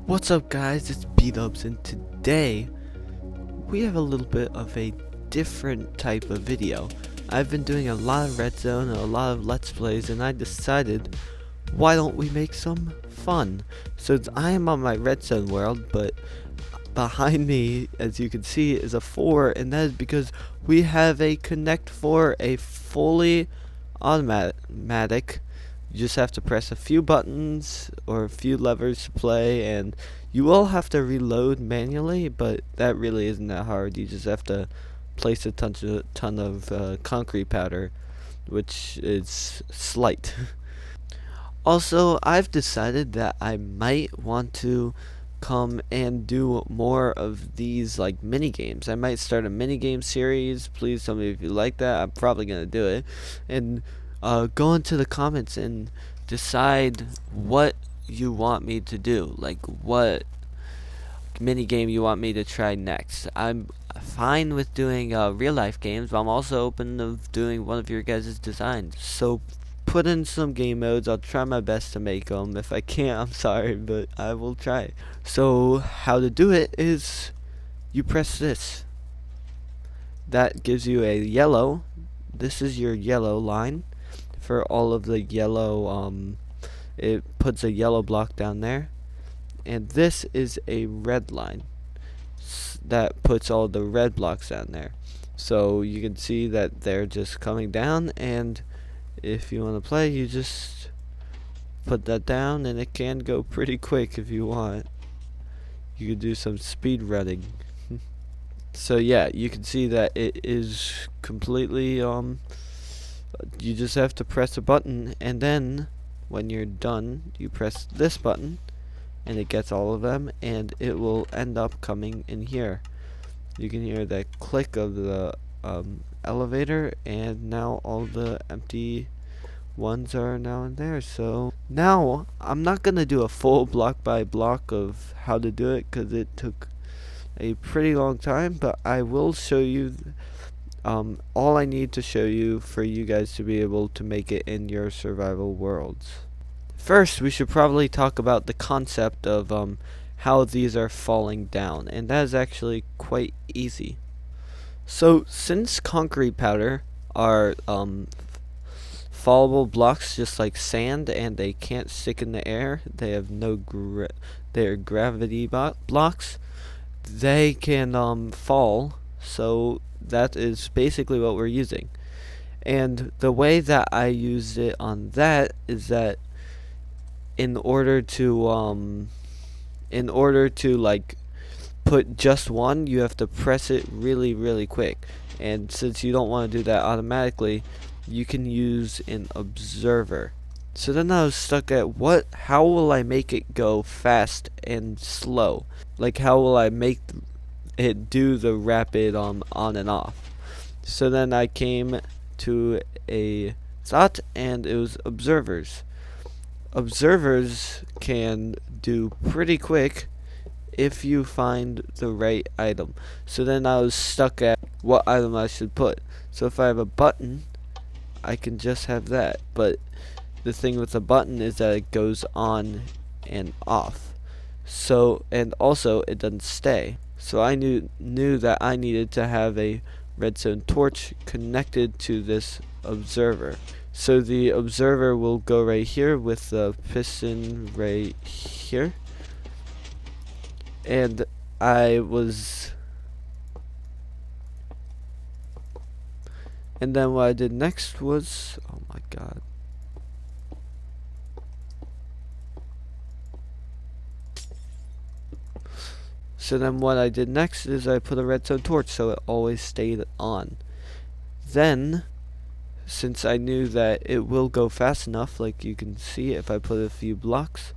What's up guys, it's Bdubbs and today we have a little bit of a different type of video. I've been doing a lot of Red Zone and a lot of Let's Plays and I decided why don't we make some fun. So I am on my Red Zone world, but behind me as you can see is a 4, and that is because we have a Connect 4, a fully automatic. You just have to press a few buttons or a few levers to play, and you will have to reload manually, but that really isn't that hard. You just have to place a ton of concrete powder, which is slight. Also, I've decided that I might want to come and do more of these like mini games. I might start a mini game series. Please tell me if you like that. I'm probably gonna do it, and go into the comments and decide what you want me to do, like what mini game you want me to try next. I'm fine with doing real life games, but I'm also open to doing one of your guys' designs. So put in some game modes. I'll try my best to make them. If I can't, I'm sorry, but I will try. So how to do it is you press this. That gives you a yellow. This is your yellow line. For all of the yellow, it puts a yellow block down there, and this is a red line that puts all the red blocks down there. So you can see that they're just coming down, and if you want to play, you just put that down, and it can go pretty quick if you want. You could do some speed running. So yeah, you can see that it is completely you just have to press a button, and then when you're done you press this button and it gets all of them, and it will end up coming in here. You can hear that click of the elevator, and now all the empty ones are now in there. So now I'm not gonna do a full block by block of how to do it because it took a pretty long time, but I will show you all I need to show you for you guys to be able to make it in your survival worlds. First, we should probably talk about the concept of how these are falling down, and that is actually quite easy. So since concrete powder are fallable blocks just like sand, and they can't stick in the air, they have no they're gravity blocks, they can fall. So that is basically what we're using. And the way that I used it on that is that in order to like put just one, you have to press it really quick. And since you don't want to do that automatically, you can use an observer. So then I was stuck at how will I make it go fast and slow? Like how will I make it do the rapid on and off? So then I came to a thought, and it was observers. Observers can do pretty quick if you find the right item. So then I was stuck at what item I should put. So if I have a button, I can just have that, but the thing with the button is that it goes on and off. So, and also it doesn't stay. So I knew that I needed to have a redstone torch connected to this observer. So the observer will go right here with the piston right here. And then what I did next was, oh my god. So then what I did next is I put a redstone torch so it always stayed on. Then, since I knew that it will go fast enough, like you can see if I put a few blocks,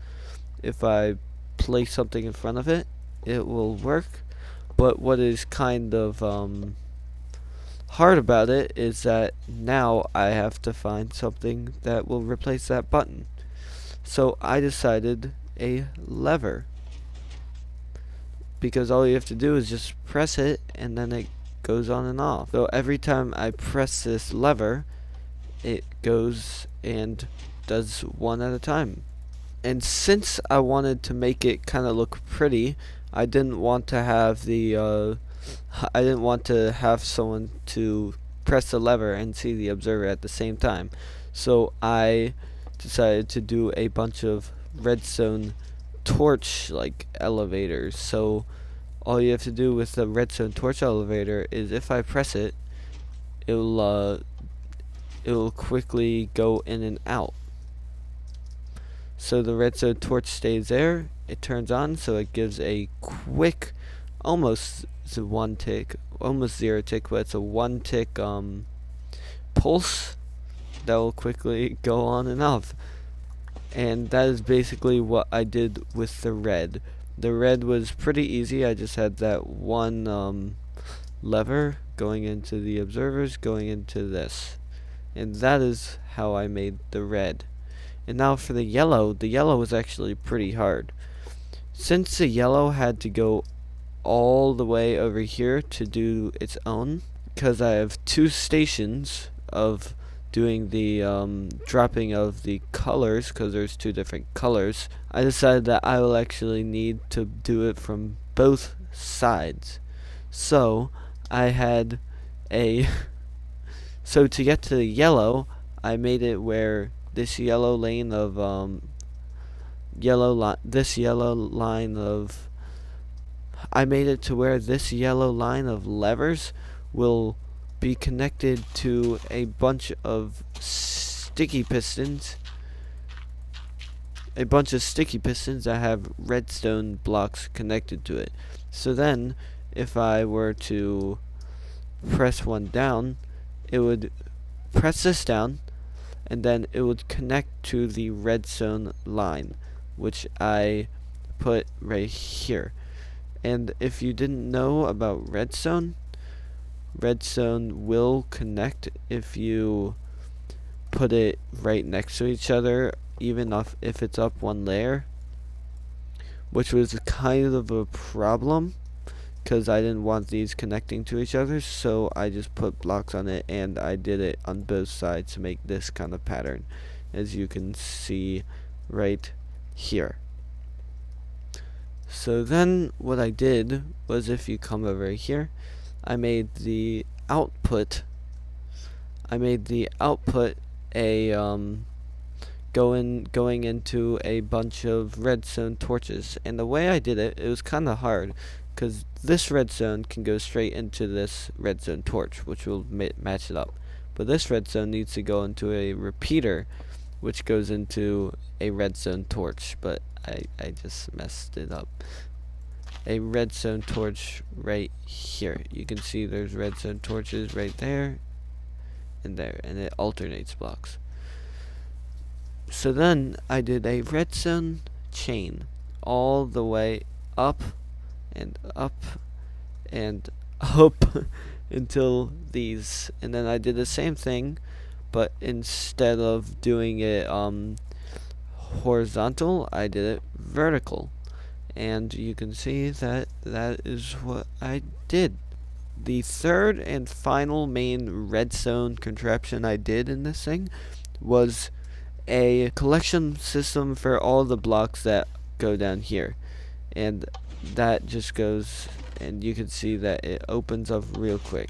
if I place something in front of it, it will work. But what is kind of hard about it is that now I have to find something that will replace that button. So I decided a lever, because all you have to do is just press it and then it goes on and off. So every time I press this lever, it goes and does one at a time. And since I wanted to make it kind of look pretty, I didn't want to have I didn't want to have someone to press the lever and see the observer at the same time. So I decided to do a bunch of redstone torch like elevators. So all you have to do with the redstone torch elevator is if I press it, it'll quickly go in and out. So the redstone torch stays there, it turns on, so it gives a quick, almost one tick, almost zero tick, but it's a one tick pulse that will quickly go on and off. And that is basically what I did with the red. The red was pretty easy. I just had that one lever going into the observers, going into this. And that is how I made the red. And now for the yellow was actually pretty hard. Since the yellow had to go all the way over here to do its own, because I have two stations of doing the dropping of the colors, because there's two different colors, I decided that I will actually need to do it from both sides. So I had a so to get to the yellow, I made it where this yellow lane of I made it to where this yellow line of levers will be connected to a bunch of sticky pistons. That have redstone blocks connected to it. So then, if I were to press one down, it would press this down, and then it would connect to the redstone line, which I put right here. And if you didn't know about redstone will connect if you put it right next to each other, even if it's up one layer, which was kind of a problem because I didn't want these connecting to each other, so I just put blocks on it, and I did it on both sides to make this kind of pattern, as you can see right here. So then what I did was, if you come over here, I made the output a going into a bunch of redstone torches. And the way I did it was kind of hard, because this redstone can go straight into this redstone torch, which will match it up. But this redstone needs to go into a repeater, which goes into a redstone torch. But I just messed it up. A redstone torch right here. You can see there's redstone torches right there and there, and it alternates blocks. So then I did a redstone chain all the way up and up and up until these, and then I did the same thing, but instead of doing it horizontal, I did it vertical, and you can see that is what I did. The third and final main redstone contraption I did in this thing was a collection system for all the blocks that go down here, and that just goes, and you can see that it opens up real quick.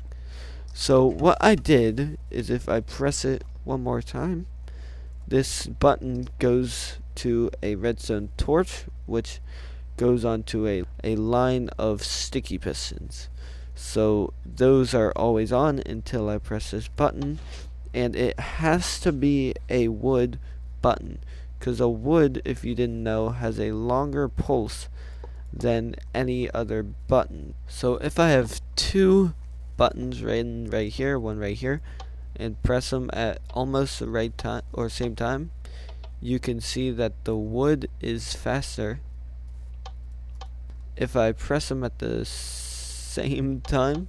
So what I did is, if I press it one more time, this button goes to a redstone torch, which goes onto a line of sticky pistons. So those are always on until I press this button, and it has to be a wood button, because a wood, if you didn't know, has a longer pulse than any other button. So if I have two buttons right here, one right here, and press them at almost the right time or same time, you can see that the wood is faster. If I press them at the same time,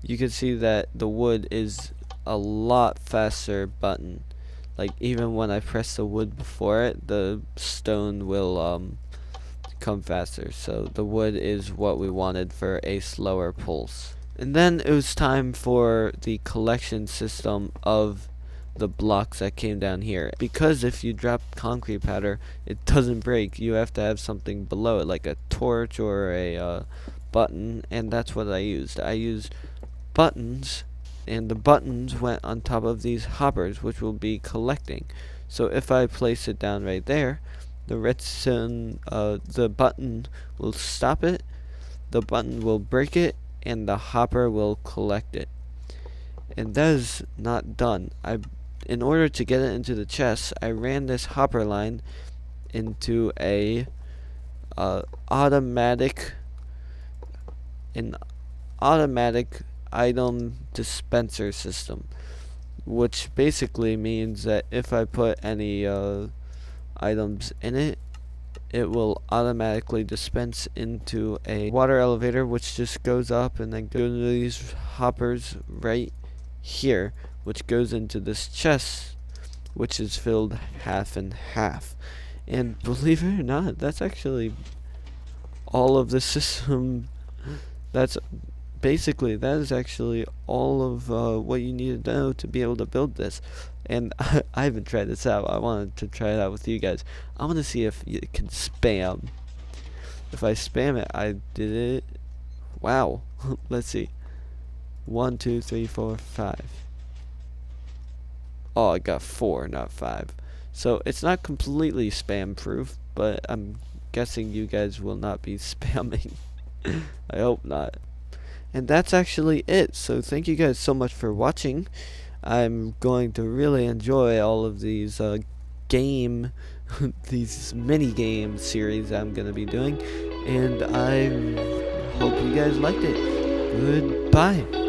you can see that the wood is a lot faster button. Like, even when I press the wood before it, the stone will come faster. So the wood is what we wanted for a slower pulse. And then it was time for the collection system of the blocks that came down here. Because if you drop concrete powder, it doesn't break. You have to have something below it, like a torch or a button, and that's what I used. I used buttons, and the buttons went on top of these hoppers, which will be collecting. So if I place it down right there, the redstone, the button will stop it, the button will break it, and the hopper will collect it. And that is not done. In order to get it into the chest, I ran this hopper line into an automatic item dispenser system, which basically means that if I put any items in it, it will automatically dispense into a water elevator, which just goes up and then goes into these hoppers right here, which goes into this chest, which is filled half and half. And believe it or not, that's actually all of the system. That is actually all of what you need to know to be able to build this. And I haven't tried this out. I wanted to try it out with you guys. I want to see if you can spam. If I spam it, I did it. Wow. Let's see. 1, 2, 3, 4, 5. Oh, I got 4, not 5. So it's not completely spam proof, but I'm guessing you guys will not be spamming. I hope not. And that's actually it. So thank you guys so much for watching. I'm going to really enjoy all of these these mini game series I'm going to be doing, and I hope you guys liked it. Goodbye.